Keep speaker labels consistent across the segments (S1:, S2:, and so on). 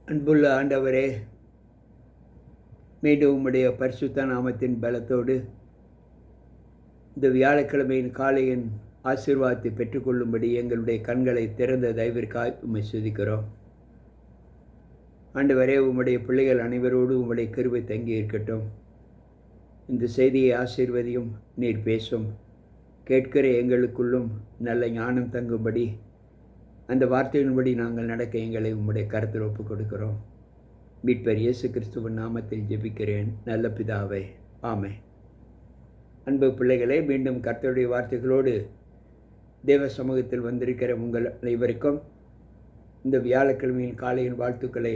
S1: அன்புள்ள ஆண்டவரே, மீண்டும் உம்முடைய பரிசுத்த நாமத்தின் பலத்தோடு இந்த வியாழக்கிழமையின் காலையின் ஆசீர்வாதத்தை பெற்றுக்கொள்ளும்படி எங்களுடைய கண்களை திறந்த தயவிற்காய் உம்மை துதிக்கிறோம். ஆண்டவரே, உம்முடைய பிள்ளைகள் அனைவரோடு உம்முடைய கிருபை தங்கி இருக்கட்டும். இந்த செய்தியை ஆசீர்வதியும், நீர் பேசும், கேட்கிற எங்களுக்குள்ளும் நல்ல ஞானம் தங்கும்படி அந்த வார்த்தையின்படி நாங்கள் நடக்க எங்களை உம்முடைய கருத்தில் ஒப்புக் கொடுக்கிறோம். மீட்பர் இயேசு கிறிஸ்துவின் நாமத்தில் ஜெபிக்கிறேன் நல்ல பிதாவே, ஆமென். அன்பு பிள்ளைகளே, மீண்டும் கர்த்தருடைய வார்த்தைகளோடு தேவ சமூகத்தில் வந்திருக்கிற உங்கள் அனைவருக்கும் இந்த வியாழக்கிழமையின் காலையின் வாழ்த்துக்களை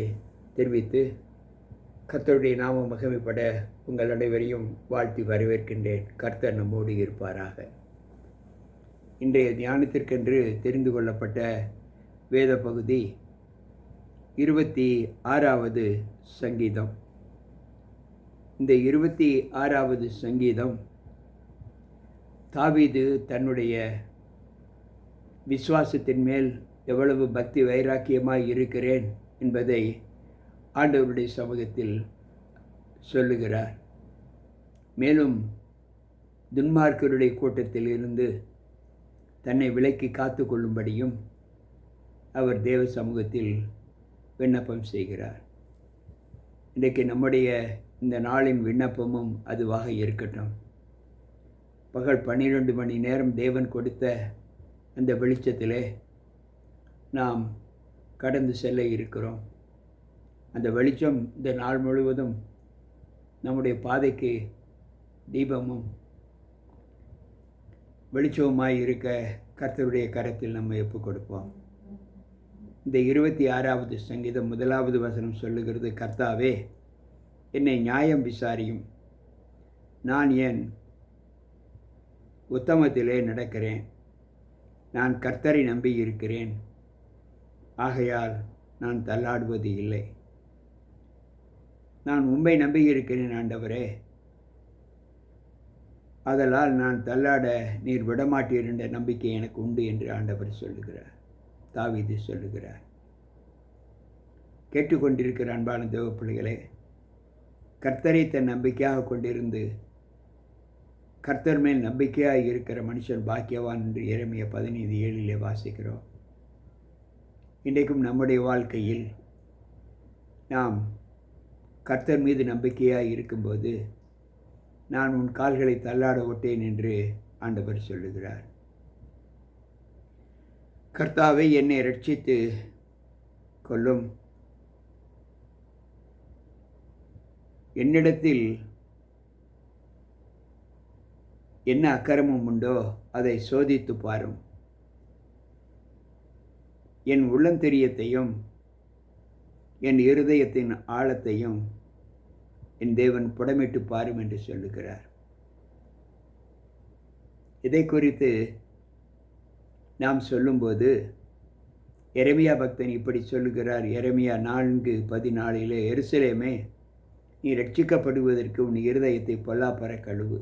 S1: தெரிவித்து கர்த்தருடைய நாமம் மகிமைப்பட உங்கள் அனைவரையும் வாழ்த்தி வரவேற்கின்றேன். கர்த்தர் நம்மோடு இருப்பாராக. இன்றைய தியானத்திற்கென்று தெரிந்து கொள்ளப்பட்ட வேத பகுதி 26வது சங்கீதம். இந்த 26வது சங்கீதம் தாவீது தன்னுடைய விசுவாசத்தின் மேல் எவ்வளவு பக்தி வைராக்கியமாய் இருக்கிறேன் என்பதை ஆண்டவருடைய சமூகத்தில் சொல்லுகிறார். மேலும் துன்மார்க்கருடைய கூட்டத்தில் இருந்து தன்னை விலக்கி காத்து கொள்ளும்படியும் அவர் தேவ சமூகத்தில் விண்ணப்பம் செய்கிறார். இன்றைக்கு நம்முடைய இந்த நாளின் விண்ணப்பமும் அதுவாக இருக்கட்டும். பகல் 12 மணி நேரம் தேவன் கொடுத்த அந்த வெளிச்சத்திலே நாம் கடந்து செல்ல இருக்கிறோம். அந்த வெளிச்சம் இந்த நாள் முழுவதும் நம்முடைய பாதைக்கு தீபமும் வெளிச்சவுமாய் இருக்க கர்த்தருடைய கரத்தில் நம்ம ஒப்புக் கொடுப்போம். இந்த 26வது சங்கீதம் 1வது வசனம் சொல்லுகிறது, கர்த்தாவே, என்னை நியாயம் விசாரியும், நான் என் உத்தமத்திலே நடக்கிறேன். நான் கர்த்தரை நம்பி இருக்கிறேன், ஆகையால் நான் தள்ளாடுவது இல்லை. நான் உம்மை நம்பி இருக்கிறேன் ஆண்டவரே, அதனால் நான் தள்ளாட நீர் விடமாட்டீர் என்ற நம்பிக்கை எனக்கு உண்டு என்று ஆண்டவர் சொல்லுகிறார், தாவீது சொல்லுகிறார். கேட்டுக்கொண்டிருக்கிற அன்பான தேவ பிள்ளைகளே, கர்த்தரை தன் நம்பிக்கையாக கொண்டிருந்து கர்த்தர் மேல் நம்பிக்கையாக இருக்கிற மனுஷன் பாக்கியவான் என்று எரேமியா 15:7 வாசிக்கிறோம். இன்றைக்கும் நம்முடைய வாழ்க்கையில் நாம் கர்த்தர் மீது நம்பிக்கையாக இருக்கும்போது நான் உன் கால்களை தள்ளாட விட்டேன் என்று ஆண்டவர் சொல்லுகிறார். கர்த்தாவே, என்னை ரட்சித்து கொள்ளும், என்னிடத்தில் என்ன அக்கிரமம் உண்டோ அதை சோதித்து பாரும், என் உள்ளந்தெரியத்தையும் என் இருதயத்தின் ஆழத்தையும் என் தேவன் புடமிட்டு பாரும் என்று சொல்லுகிறார். இதை குறித்து நாம் சொல்லும்போது எரேமியா பக்தன் இப்படி சொல்லுகிறார். எரேமியா 4:14 எருசலேமே, நீ ரட்சிக்கப்படுவதற்கு உன் இருதயத்தை பொல்லாப்பற கழுவு,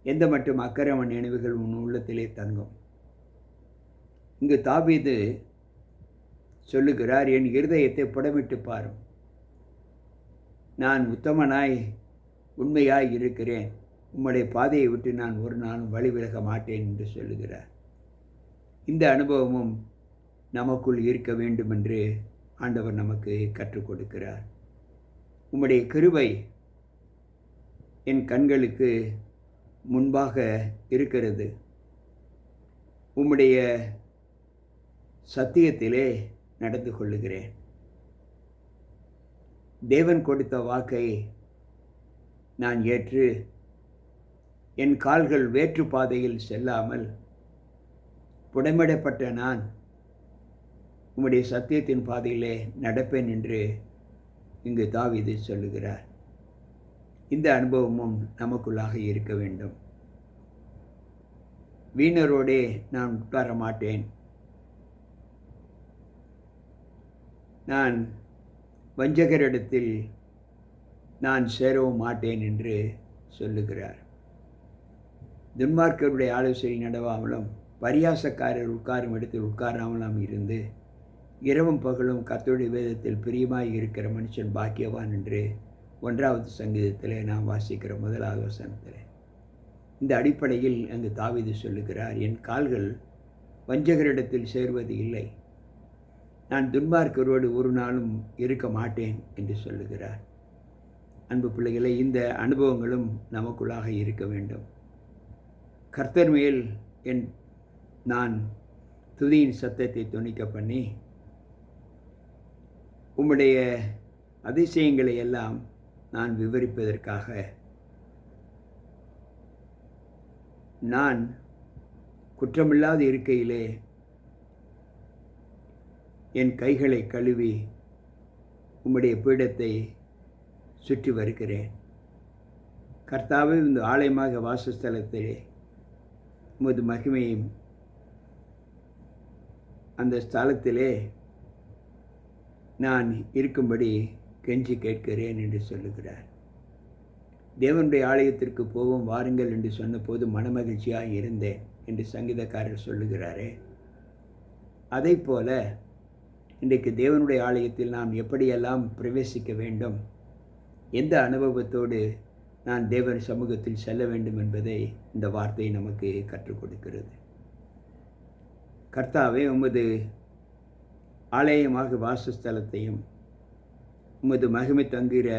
S1: எந்த மட்டும் அக்கிரம நினைவுகள் உன் உள்ளத்திலே தங்கும். இங்கு தாவீது சொல்லுகிறார், என் இருதயத்தை புடமிட்டு பாரும், நான் உத்தமனாய் உண்மையாய் இருக்கிறேன், உம்முடைய பாதையை விட்டு நான் ஒரு நாளும் வழி விலக மாட்டேன் என்று சொல்லுகிறார். இந்த அனுபவமும் நமக்குள் இருக்க வேண்டும் என்று ஆண்டவர் நமக்கு கற்றுக் கொடுக்கிறார். உம்முடைய கிருபை என் கண்களுக்கு முன்பாக இருக்கிறது, உம்முடைய சத்தியத்திலே நடந்து கொள்ளுகிறேன். தேவன் கொடுத்த வாக்கை நான் ஏற்று என் கால்கள் வேற்று பாதையில் செல்லாமல் புடமிடப்பட்ட நான் உம்முடைய சத்தியத்தின் பாதையிலே நடப்பேன் என்று இங்கு தாவீது சொல்லுகிறார். இந்த அனுபவமும் நமக்குள்ளாக இருக்க வேண்டும். வீணரோடே நான் உட்கார மாட்டேன், நான் வஞ்சகரிடத்தில் நான் சேரவும் மாட்டேன் என்று சொல்லுகிறார். துன்மார்க்கருடைய ஆலோசனை நடவாமலும் பரியாசக்காரர் உட்காரும் இடத்தில் உட்காராமலும் இருந்து இரவும் பகலும் கர்த்தருடைய வேதத்தில் பிரியமாய் இருக்கிற மனுஷன் பாக்கியவான் என்று 1வது சங்கீதத்திலே நாம் வாசிக்கிற 1வது வசனத்தில் இந்த அடிப்படையில் அங்கு தாவீது சொல்லுகிறார், என் கால்கள் வஞ்சகரிடத்தில் சேர்வது இல்லை, நான் துன்மார்க்கரோடு ஒரு நாளும் இருக்க மாட்டேன் என்று சொல்லுகிறார். அன்பு பிள்ளைகளை, இந்த அனுபவங்களும் நமக்குள்ளாக இருக்க வேண்டும். கர்த்தர் மேல் நான் துதியின் சத்தத்தை தொனிக்க பண்ணி உம்முடைய அதிசயங்களை எல்லாம் நான் விவரிப்பதற்காக நான் குற்றமில்லாத இருக்கையிலே என் கைகளை கழுவி உம்முடைய பீடத்தை சுற்றி வருகிறேன். கர்த்தாவே, இந்த ஆலயமாக வாசஸ்தலத்திலே உமது மகிமையும் அந்த ஸ்தலத்திலே நான் இருக்கும்படி கெஞ்சி கேட்கிறேன் என்று சொல்லுகிறார். தேவனுடைய ஆலயத்திற்கு போவோம் வாருங்கள் என்று சொன்னபோது மனமகிழ்ச்சியாக இருந்தேன் என்று சங்கீதக்காரர் சொல்லுகிறாரே, அதை போல இன்றைக்கு தேவனுடைய ஆலயத்தில் நாம் எப்படியெல்லாம் பிரவேசிக்க வேண்டும், எந்த அனுபவத்தோடு நான் தேவன் சமூகத்தில் செல்ல வேண்டும் என்பதை இந்த வார்த்தை நமக்கு கற்றுக் கொடுக்கிறது. கர்த்தாவே, உமது ஆலயமாக வாசஸ்தலத்தையும் உமது மகிமை தங்குகிற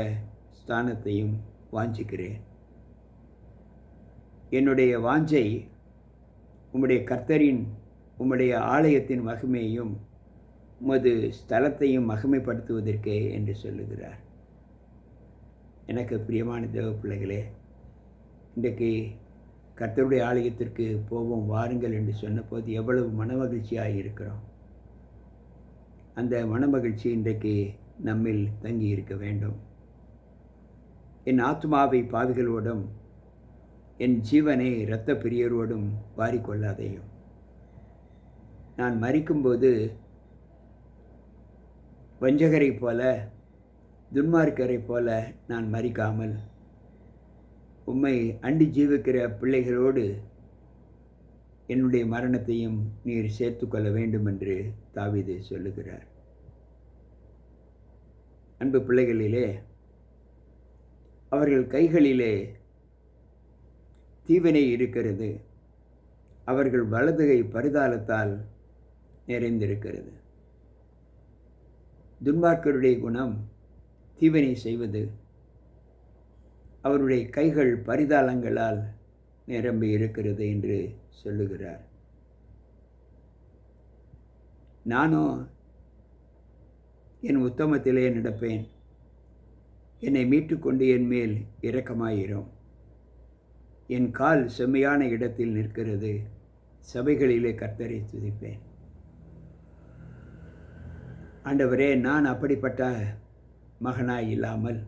S1: ஸ்தானத்தையும் வாஞ்சிக்கிறேன். என்னுடைய வாஞ்சை உம்முடைய கர்த்தரின் உம்முடைய ஆலயத்தின் மகிமையையும் உமது ஸ்தலத்தையும் மகிமைப்படுத்துவதற்கே என்று சொல்லுகிறார். எனக்கு பிரியமான தேவ பிள்ளைகளே, இன்றைக்கு கர்த்தருடைய ஆலயத்திற்கு போவோம் வாருங்கள் என்று சொன்னபோது எவ்வளவு மனமகிழ்ச்சியாக இருக்கிறோம். அந்த மனமகிழ்ச்சி இன்றைக்கு நம்மில் தங்கி இருக்க வேண்டும். என் ஆத்மாவை பாவிகளோடும் என் ஜீவனை இரத்த பிரியரோடும் வாரிக்கொள்ளாதையும். நான் மரிக்கும்போது வஞ்சகரை போல துன்மார்க்கரை போல நான் மரிக்காமல் உம்மை அண்டி ஜீவிக்கிற பிள்ளைகளோடு என்னுடைய மரணத்தையும் நீர் சேர்த்துக்கொள்ள வேண்டும் என்று தாவீது சொல்லுகிறார். அன்பு பிள்ளைகளிலே, அவர்கள் கைகளிலே தீவினை இருக்கிறது, அவர்கள் வலதுகை பரிதாளத்தால் நிறைந்திருக்கிறது. துன்மார்க்கருடைய குணம் தீவினை செய்வது, அவருடைய கைகள் பரிதாளங்களால் நிரம்பி இருக்கிறது என்று சொல்லுகிறார். நானோ என் உத்தமத்திலே நடப்பேன், என்னை மீட்டுக்கொண்டு என் மேல் இரக்கமாயிரும். என் கால் செம்மையான இடத்தில் நிற்கிறது, சபைகளிலே கர்த்தரை துதிப்பேன். ஆண்டவரே, நான் அப்படிப்பட்ட மகனாய் இல்லாமல்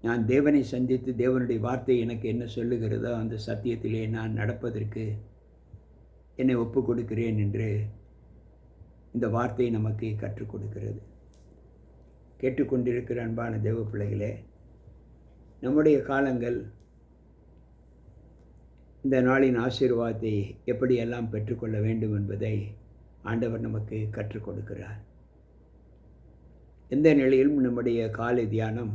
S1: நான் தேவனை சந்தித்து தேவனுடைய வார்த்தை எனக்கு என்ன சொல்லுகிறதோ அந்த சத்தியத்திலே நான் நடப்பதற்கு என்னை ஒப்பு கொடுக்கிறேன் என்று இந்த வார்த்தை நமக்கு கற்றுக் கொடுக்கிறது. கேட்டுக்கொண்டிருக்கிற அன்பான தேவ பிள்ளைகளே, நம்முடைய காலங்கள் இந்த நாளின் ஆசீர்வாதத்தை எப்படியெல்லாம் பெற்றுக்கொள்ள வேண்டும் என்பதை ஆண்டவர் நமக்கு கற்றுக் கொடுக்கிறார். எந்த நிலையிலும் நம்முடைய காலை தியானம்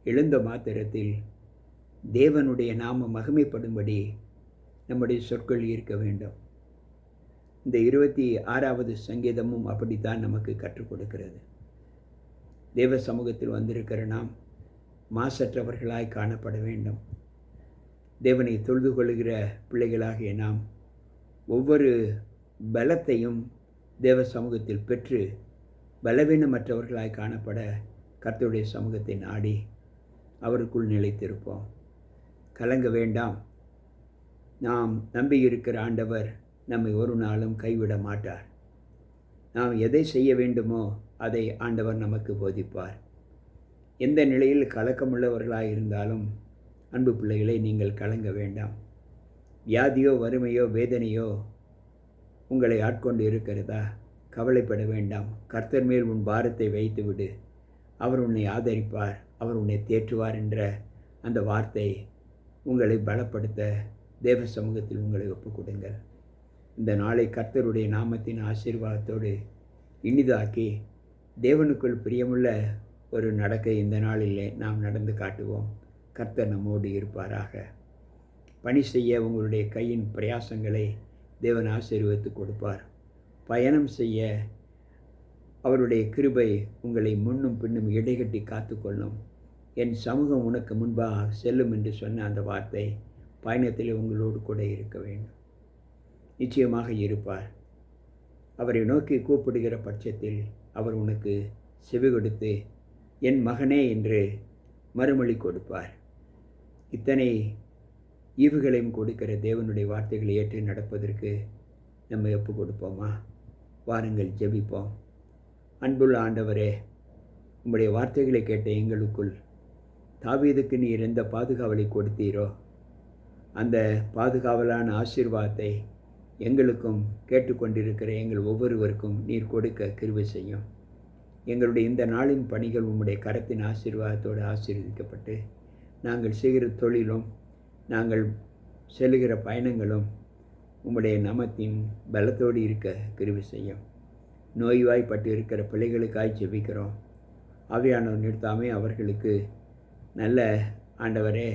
S1: எழுந்த மாத்திரத்தில் தேவனுடைய நாம மகிமைப்படும்படி நம்முடைய சொற்கள் இருக்க வேண்டும். இந்த 26வது சங்கீதமும் அப்படித்தான் நமக்கு கற்றுக் கொடுக்கிறது. தேவ சமூகத்தில் வந்திருக்கிற நாம் மாசற்றவர்களாய் காணப்பட வேண்டும். தேவனை தொழுது கொள்கிற பிள்ளைகளாகிய நாம் ஒவ்வொரு பலத்தையும் தேவ சமூகத்தில் பெற்று பலவீனமற்றவர்களாய் காணப்பட கர்த்தருடைய சமூகத்தை நாடி அவருக்குள் நிலைத்திருப்போம். கலங்க வேண்டாம். நாம் நம்பியிருக்கிற ஆண்டவர் நம்மை ஒரு நாளும் கைவிட மாட்டார். நாம் எதை செய்ய வேண்டுமோ அதை ஆண்டவர் நமக்கு போதிப்பார். எந்த நிலையில் கலக்கமுள்ளவர்களாக இருந்தாலும் அன்பு பிள்ளைகளை, நீங்கள் கலங்க வேண்டாம். வியாதியோ வறுமையோ வேதனையோ உங்களை ஆட்கொண்டு இருக்கிறதா? கவலைப்பட வேண்டாம். கர்த்தர் மேல் உன் பாரத்தை வைத்துவிடு. அவர் உன்னை ஆதரிப்பார், அவர் உன்னை தேற்றுவார் என்ற அந்த வார்த்தை உங்களை பலப்படுத்த தேவ சமூகத்தில் உங்களை ஒப்புக் கொடுங்கள். இந்த நாளை கர்த்தருடைய நாமத்தின் ஆசீர்வாதத்தோடு இனிதாக்கி தேவனுக்குள் பிரியமுள்ள ஒரு நடக்கை இந்த நாளிலே நாம் நடந்து காட்டுவோம். கர்த்தர் நம்மோடு இருப்பாராக. பணி செய்ய உங்களுடைய கையின் பிரயாசங்களை தேவன் ஆசீர்வதித்து கொடுப்பார். பயணம் செய்ய அவருடைய கிருபை உங்களை முன்னும் பின்னும் இடைகட்டி காத்துக்கொள்ளும். என் சமூகம் உனக்கு முன்பாக செல்லும் என்று சொன்ன அந்த வார்த்தை பயணத்தில் உங்களோடு கூட இருக்க வேண்டும். நிச்சயமாக இருப்பார். அவரை நோக்கி கூப்பிடுகிற பட்சத்தில் அவர் உனக்கு செவி கொடுத்து என் மகனே என்று மறுமொழி கொடுப்பார். இத்தனை ஈவுகளையும் கொடுக்கிற தேவனுடைய வார்த்தைகளை ஏற்று நடப்பதற்கு நம்ம ஒப்பு கொடுப்போமா? வாருங்கள், ஜெபிப்போம். அன்புள்ள ஆண்டவரே, உம்முடைய வார்த்தைகளை கேட்ட எங்களுக்குள் தாவீதுக்கு நீர் எந்த பாதுகாவலை கொடுத்தீரோ அந்த பாதுகாவலான ஆசீர்வாதத்தை எங்களுக்கும் கேட்டுக்கொண்டிருக்கிற எங்கள் ஒவ்வொருவருக்கும் நீர் கொடுக்க கிருபை செய்யும். எங்களுடைய இந்த நாளின் பணிகள் உம்முடைய கரத்தின் ஆசீர்வாதத்தோடு ஆசீர்வதிக்கப்பட்டு நாங்கள் செய்கிற தொழிலும் நாங்கள் செல்லுகிற பயணங்களும் உம்முடைய நாமத்தின் பலத்தோடு இருக்க கிருபை செய்யும். நோய்வாய்ப்பட்டு இருக்கிற பிள்ளைகளுக்காய் ஜெபிக்கிறோம். ஆவியானவர் நிறுத்தாமே அவர்களுக்கு நல்ல ஆண்டவரே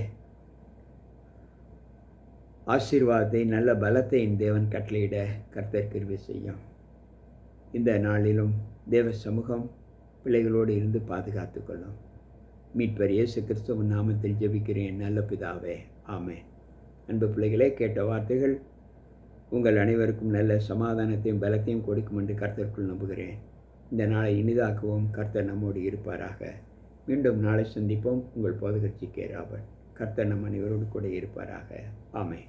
S1: ஆசீர்வாதத்தை, நல்ல பலத்தை என் தேவன் கட்டளையிட கர்த்தர் கிருபை செய்யும். இந்த நாளிலும் தேவ சமூகம் பிள்ளைகளோடு இருந்து பாதுகாத்து கொள்ளும். மீட்பர் இயேசு கிறிஸ்துவின் நாமத்தில் ஜெபிக்கிறேன் நல்ல பிதாவே, ஆமென். அன்பு பிள்ளைகளே, கேட்ட வார்த்தைகள் உங்கள் அனைவருக்கும் நல்ல சமாதானத்தையும் பலத்தையும் கொடுக்கும் என்று கர்த்தருக்குள் நம்புகிறேன். இந்த நாளை இனிதாக்குவோம். கர்த்தர் நம்மோடு இருப்பாராக. மீண்டும் நாளை சந்திப்போம். உங்கள் போதகர் ஜி.கே. ராபர்ட். கர்த்தர் நம் அனைவரோடு கூட இருப்பாராக. ஆமென்.